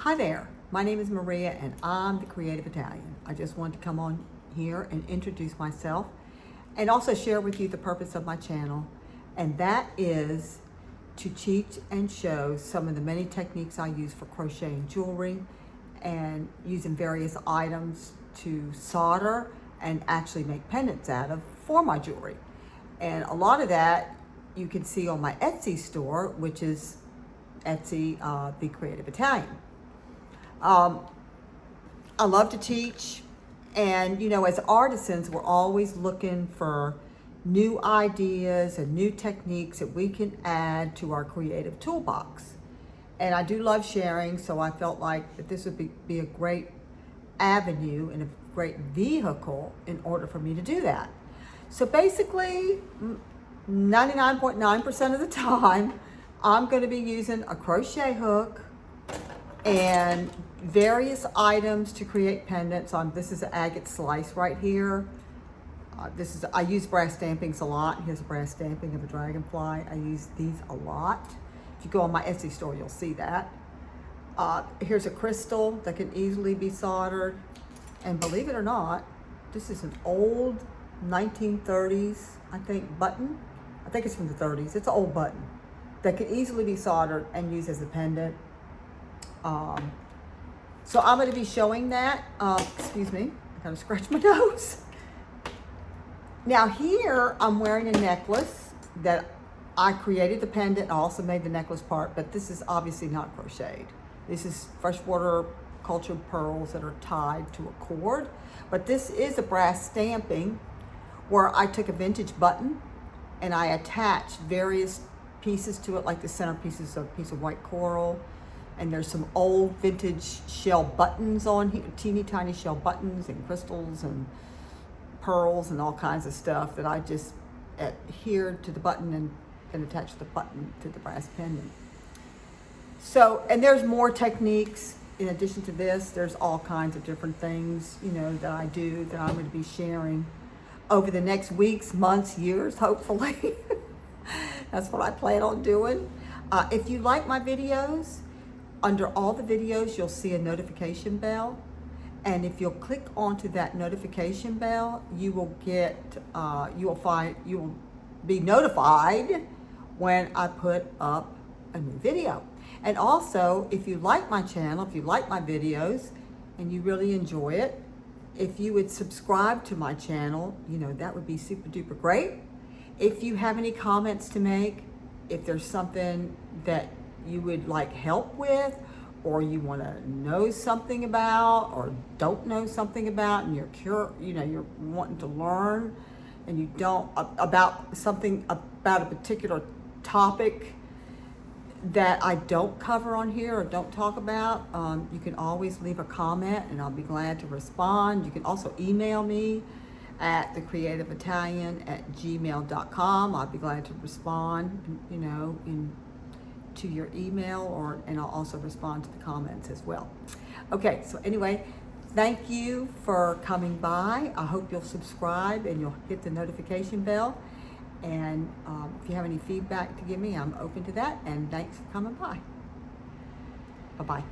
Hi there, my name is Maria and I'm the Creative Italian. I just wanted to come on here and introduce myself and also share with you the purpose of my channel, and that is to teach and show some of the many techniques I use for crocheting jewelry and using various items to solder and actually make pendants out of for my jewelry. And a lot of that you can see on my Etsy store, which is Etsy, The Creative Italian. I love to teach, and you know, as artisans, we're always looking for new ideas and new techniques that we can add to our creative toolbox. And I do love sharing, so I felt like that this would be a great avenue and a great vehicle in order for me to do that. So basically, 99.9% of the time, I'm going to be using a crochet hook and various items to create pendants on. This is an agate slice right here. I use brass stampings a lot. Here's a brass stamping of a dragonfly. I use these a lot. If you go on my Etsy store, you'll see that. Here's a crystal that can easily be soldered. And believe it or not, this is an old 1930s, I think, button. I think it's from the 30s. It's an old button that can easily be soldered and used as a pendant. So I'm going to be showing that. Excuse me, I kind of scratched my nose. Now here I'm wearing a necklace that I created the pendant. I also made the necklace part, but this is obviously not crocheted. This is freshwater cultured pearls that are tied to a cord. But this is a brass stamping where I took a vintage button and I attached various pieces to it, like the centerpiece is a piece of white coral. And there's some old vintage shell buttons on here, teeny tiny shell buttons and crystals and pearls and all kinds of stuff that I just adhered to the button and attached the button to the brass pendant. So, and there's more techniques in addition to this. There's all kinds of different things, you know, that I do that I'm going to be sharing over the next weeks, months, years, hopefully. That's what I plan on doing. If you like my videos, under all the videos, you'll see a notification bell. And if you'll click onto that notification bell, you will get, you will be notified when I put up a new video. And also, if you like my channel, if you like my videos, and you really enjoy it, if you would subscribe to my channel, you know, that would be super duper great. If you have any comments to make, if there's something that you would like help with, or you want to know something about, or don't know something about, and you're wanting to learn, and you don't about something about a particular topic that I don't cover on here or don't talk about, you can always leave a comment, and I'll be glad to respond. You can also email me at thecreativeitalain@gmail.com. I'll be glad to respond, you know, to your email, and I'll also respond to the comments as well. Okay, so anyway, thank you for coming by. I hope you'll subscribe and you'll hit the notification bell. And if you have any feedback to give me, I'm open to that. And thanks for coming by. Bye-bye.